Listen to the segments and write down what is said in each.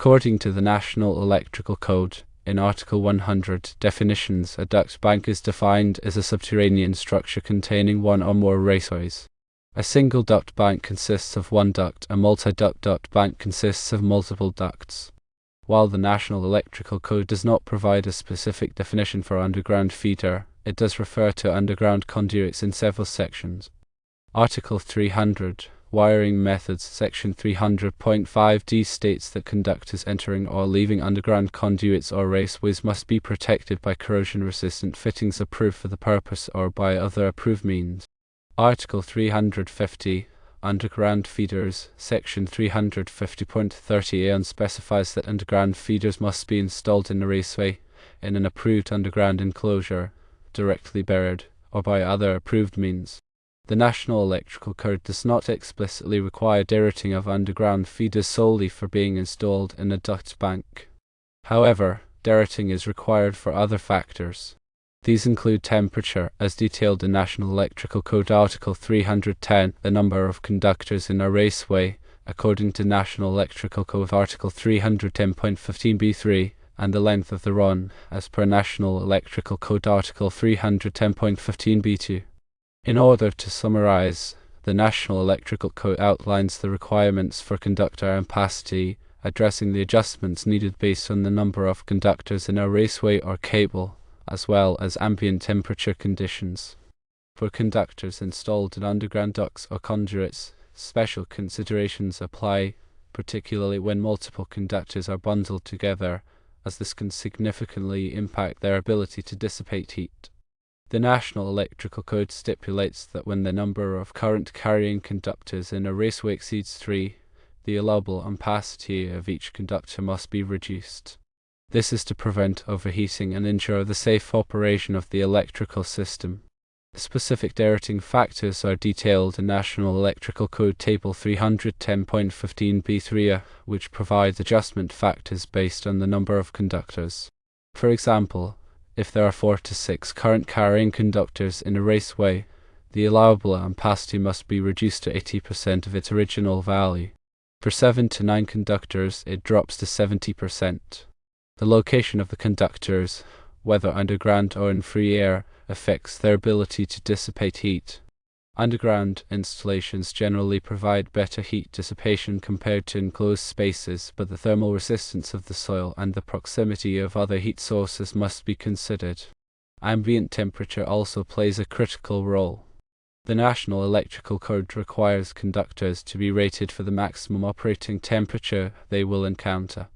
According to the National Electrical Code, in Article 100, definitions, a duct bank is defined as a subterranean structure containing one or more raceways. A single duct bank consists of one duct, a multi-duct duct bank consists of multiple ducts. While the National Electrical Code does not provide a specific definition for underground feeder, it does refer to underground conduits in several sections. Article 300, Wiring Methods, Section 300.5d states that conductors entering or leaving underground conduits or raceways must be protected by corrosion-resistant fittings approved for the purpose or by other approved means. Article 350, Underground Feeders, Section 350.30a specifies that underground feeders must be installed in a raceway, in an approved underground enclosure, directly buried, or by other approved means. The National Electrical Code does not explicitly require derating of underground feeders solely for being installed in a duct bank. However, derating is required for other factors. These include temperature, as detailed in National Electrical Code Article 310, the number of conductors in a raceway, according to National Electrical Code Article 310.15b3, and the length of the run, as per National Electrical Code Article 310.15b2. In order to summarize, the National Electrical Code outlines the requirements for conductor ampacity, addressing the adjustments needed based on the number of conductors in a raceway or cable, as well as ambient temperature conditions. For conductors installed in underground ducts or conduits, special considerations apply, particularly when multiple conductors are bundled together, as this can significantly impact their ability to dissipate heat. The National Electrical Code stipulates that when the number of current-carrying conductors in a raceway exceeds 3, the allowable ampacity of each conductor must be reduced. This is to prevent overheating and ensure the safe operation of the electrical system. Specific derating factors are detailed in National Electrical Code Table 310.15b3, which provides adjustment factors based on the number of conductors. For example, if there are 4 to 6 current-carrying conductors in a raceway, the allowable ampacity must be reduced to 80% of its original value. For 7 to 9 conductors, it drops to 70%. The location of the conductors, whether underground or in free air, affects their ability to dissipate heat. Underground installations generally provide better heat dissipation compared to enclosed spaces, but the thermal resistance of the soil and the proximity of other heat sources must be considered. Ambient temperature also plays a critical role. The National Electrical Code requires conductors to be rated for the maximum operating temperature they will encounter.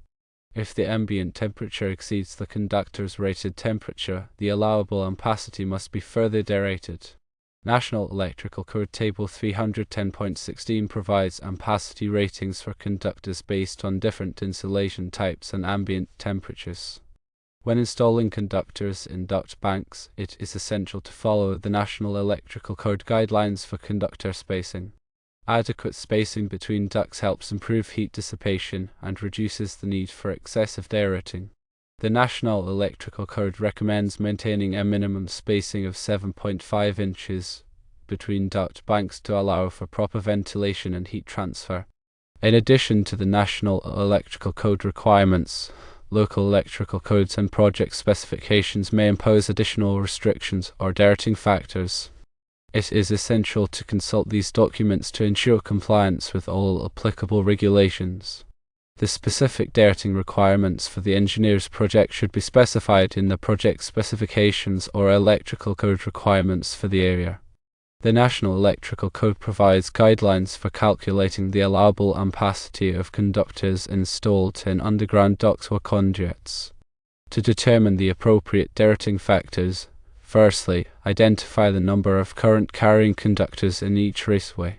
If the ambient temperature exceeds the conductor's rated temperature, the allowable ampacity must be further derated. National Electrical Code Table 310.16 provides ampacity ratings for conductors based on different insulation types and ambient temperatures. When installing conductors in duct banks, it is essential to follow the National Electrical Code guidelines for conductor spacing. Adequate spacing between ducts helps improve heat dissipation and reduces the need for excessive derating. The National Electrical Code recommends maintaining a minimum spacing of 7.5 inches between duct banks to allow for proper ventilation and heat transfer. In addition to the National Electrical Code requirements, local electrical codes and project specifications may impose additional restrictions or derating factors. It is essential to consult these documents to ensure compliance with all applicable regulations. The specific derating requirements for the engineer's project should be specified in the project specifications or electrical code requirements for the area. The National Electrical Code provides guidelines for calculating the allowable ampacity of conductors installed in underground ducts or conduits. To determine the appropriate derating factors, firstly, identify the number of current carrying conductors in each raceway.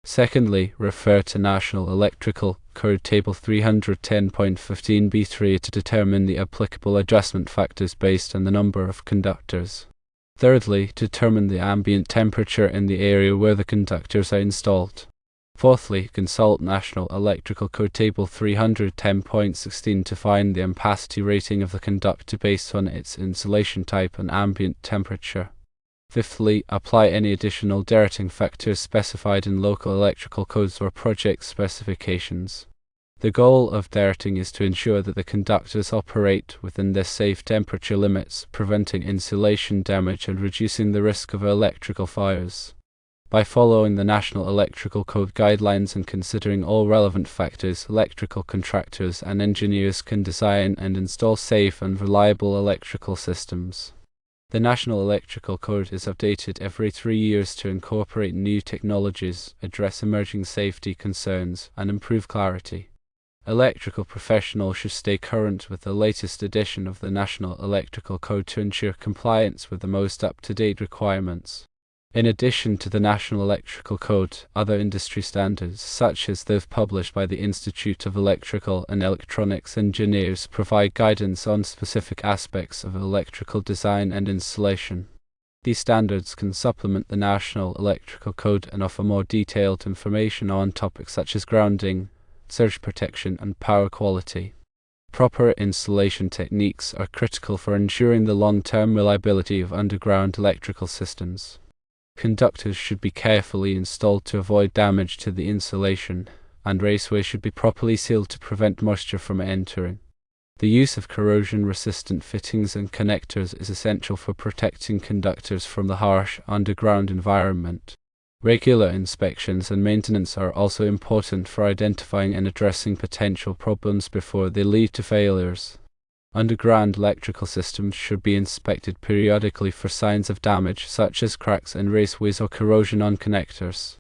Secondly, refer to National Electrical Code Table 310.15b3 to determine the applicable adjustment factors based on the number of conductors. Thirdly, determine the ambient temperature in the area where the conductors are installed. Fourthly, consult National Electrical Code Table 310.16 to find the ampacity rating of the conductor based on its insulation type and ambient temperature. Fifthly, apply any additional derating factors specified in local electrical codes or project specifications. The goal of derating is to ensure that the conductors operate within their safe temperature limits, preventing insulation damage and reducing the risk of electrical fires. By following the National Electrical Code guidelines and considering all relevant factors, electrical contractors and engineers can design and install safe and reliable electrical systems. The National Electrical Code is updated every 3 years to incorporate new technologies, address emerging safety concerns, and improve clarity. Electrical professionals should stay current with the latest edition of the National Electrical Code to ensure compliance with the most up-to-date requirements. In addition to the National Electrical Code, other industry standards, such as those published by the Institute of Electrical and Electronics Engineers, provide guidance on specific aspects of electrical design and installation. These standards can supplement the National Electrical Code and offer more detailed information on topics such as grounding, surge protection, and power quality. Proper installation techniques are critical for ensuring the long-term reliability of underground electrical systems. Conductors should be carefully installed to avoid damage to the insulation, and raceways should be properly sealed to prevent moisture from entering. The use of corrosion-resistant fittings and connectors is essential for protecting conductors from the harsh underground environment. Regular inspections and maintenance are also important for identifying and addressing potential problems before they lead to failures. Underground electrical systems should be inspected periodically for signs of damage, such as cracks in raceways or corrosion on connectors.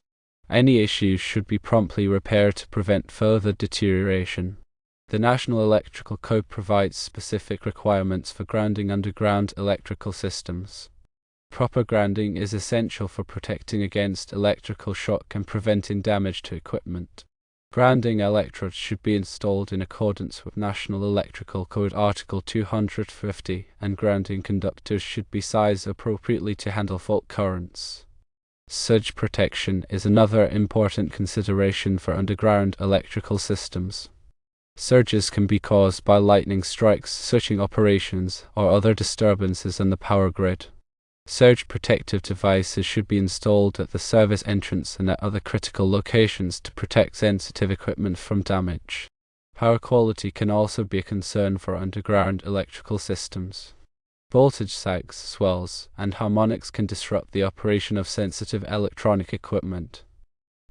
Any issues should be promptly repaired to prevent further deterioration. The National Electrical Code provides specific requirements for grounding underground electrical systems. Proper grounding is essential for protecting against electrical shock and preventing damage to equipment. Grounding electrodes should be installed in accordance with National Electrical Code Article 250, and grounding conductors should be sized appropriately to handle fault currents. Surge protection is another important consideration for underground electrical systems. Surges can be caused by lightning strikes, switching operations, or other disturbances in the power grid. Surge protective devices should be installed at the service entrance and at other critical locations to protect sensitive equipment from damage. Power quality can also be a concern for underground electrical systems. Voltage sags, swells, and harmonics can disrupt the operation of sensitive electronic equipment.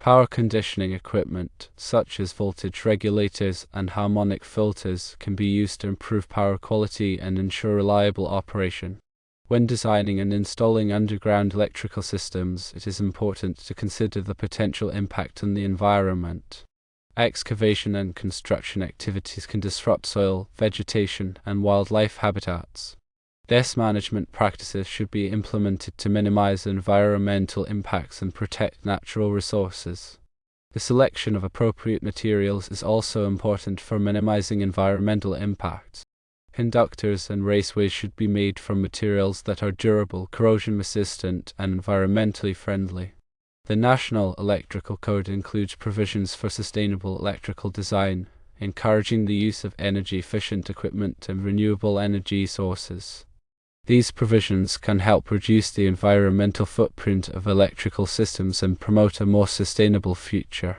Power conditioning equipment, such as voltage regulators and harmonic filters, can be used to improve power quality and ensure reliable operation. When designing and installing underground electrical systems, it is important to consider the potential impact on the environment. Excavation and construction activities can disrupt soil, vegetation, and wildlife habitats. These management practices should be implemented to minimize environmental impacts and protect natural resources. The selection of appropriate materials is also important for minimizing environmental impacts. Conductors and raceways should be made from materials that are durable, corrosion-resistant, and environmentally friendly. The National Electrical Code includes provisions for sustainable electrical design, encouraging the use of energy-efficient equipment and renewable energy sources. These provisions can help reduce the environmental footprint of electrical systems and promote a more sustainable future.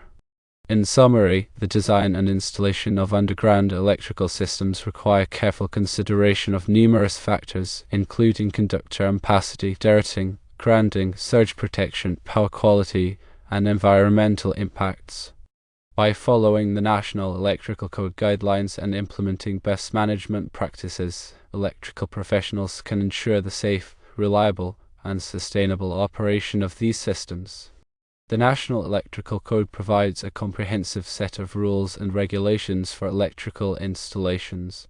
In summary, the design and installation of underground electrical systems require careful consideration of numerous factors, including conductor ampacity, derating, grounding, surge protection, power quality, and environmental impacts. By following the National Electrical Code guidelines and implementing best management practices, electrical professionals can ensure the safe, reliable, and sustainable operation of these systems. The National Electrical Code provides a comprehensive set of rules and regulations for electrical installations.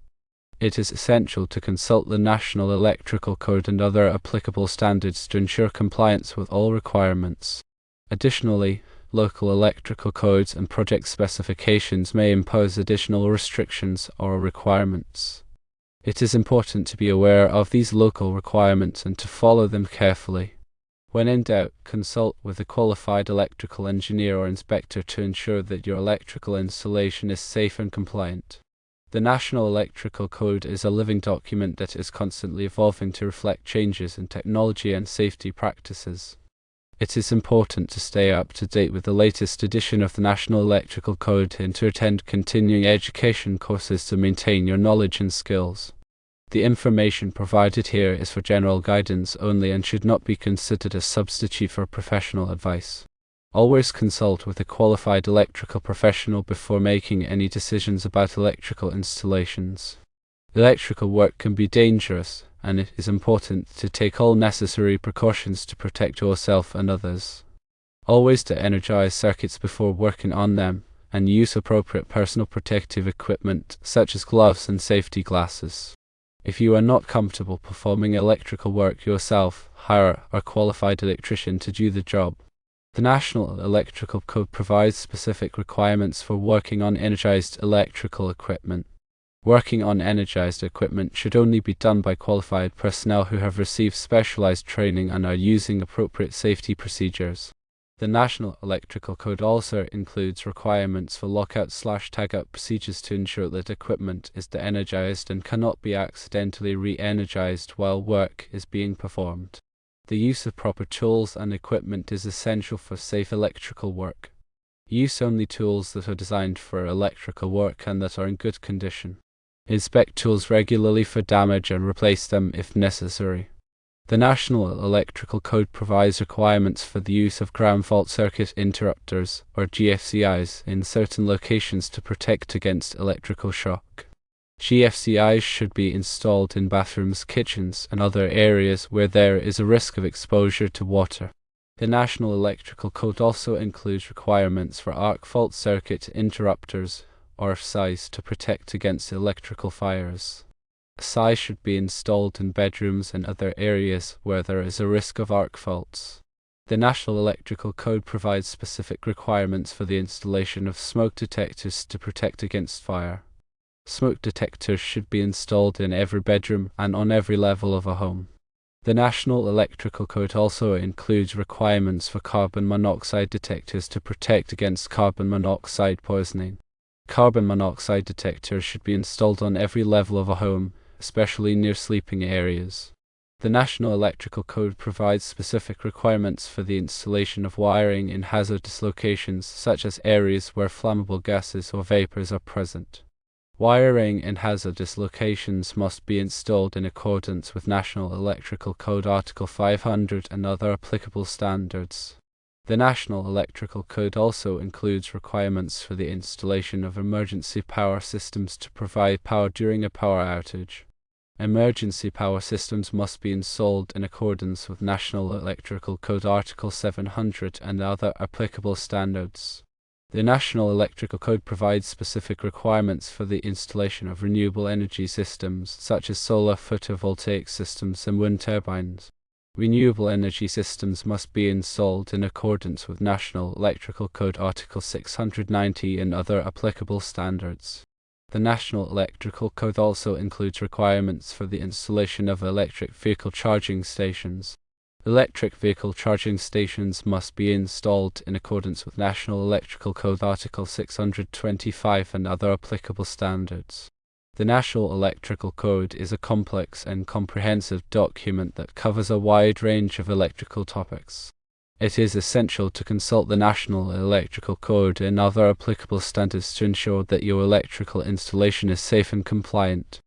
It is essential to consult the National Electrical Code and other applicable standards to ensure compliance with all requirements. Additionally, local electrical codes and project specifications may impose additional restrictions or requirements. It is important to be aware of these local requirements and to follow them carefully. When in doubt, consult with a qualified electrical engineer or inspector to ensure that your electrical installation is safe and compliant. The National Electrical Code is a living document that is constantly evolving to reflect changes in technology and safety practices. It is important to stay up to date with the latest edition of the National Electrical Code and to attend continuing education courses to maintain your knowledge and skills. The information provided here is for general guidance only and should not be considered a substitute for professional advice. Always consult with a qualified electrical professional before making any decisions about electrical installations. Electrical work can be dangerous, and it is important to take all necessary precautions to protect yourself and others. Always de-energize circuits before working on them, and use appropriate personal protective equipment such as gloves and safety glasses. If you are not comfortable performing electrical work yourself, hire a qualified electrician to do the job. The National Electrical Code provides specific requirements for working on energized electrical equipment. Working on energized equipment should only be done by qualified personnel who have received specialized training and are using appropriate safety procedures. The National Electrical Code also includes requirements for lockout/tagout procedures to ensure that equipment is de-energized and cannot be accidentally re-energized while work is being performed. The use of proper tools and equipment is essential for safe electrical work. Use only tools that are designed for electrical work and that are in good condition. Inspect tools regularly for damage and replace them if necessary. The National Electrical Code provides requirements for the use of ground fault circuit interrupters, or GFCIs, in certain locations to protect against electrical shock. GFCIs should be installed in bathrooms, kitchens, and other areas where there is a risk of exposure to water. The National Electrical Code also includes requirements for arc fault circuit interrupters, or SIs, to protect against electrical fires. SIs should be installed in bedrooms and other areas where there is a risk of arc faults. The National Electrical Code provides specific requirements for the installation of smoke detectors to protect against fire. Smoke detectors should be installed in every bedroom and on every level of a home. The National Electrical Code also includes requirements for carbon monoxide detectors to protect against carbon monoxide poisoning. Carbon monoxide detectors should be installed on every level of a home, especially near sleeping areas. The National Electrical Code provides specific requirements for the installation of wiring in hazardous locations, such as areas where flammable gases or vapors are present. Wiring in hazardous locations must be installed in accordance with National Electrical Code Article 500 and other applicable standards. The National Electrical Code also includes requirements for the installation of emergency power systems to provide power during a power outage. Emergency power systems must be installed in accordance with National Electrical Code Article 700 and other applicable standards. The National Electrical Code provides specific requirements for the installation of renewable energy systems, such as solar photovoltaic systems and wind turbines. Renewable energy systems must be installed in accordance with National Electrical Code Article 690 and other applicable standards. The National Electrical Code also includes requirements for the installation of electric vehicle charging stations. Electric vehicle charging stations must be installed in accordance with National Electrical Code Article 625 and other applicable standards. The National Electrical Code is a complex and comprehensive document that covers a wide range of electrical topics. It is essential to consult the National Electrical Code and other applicable standards to ensure that your electrical installation is safe and compliant.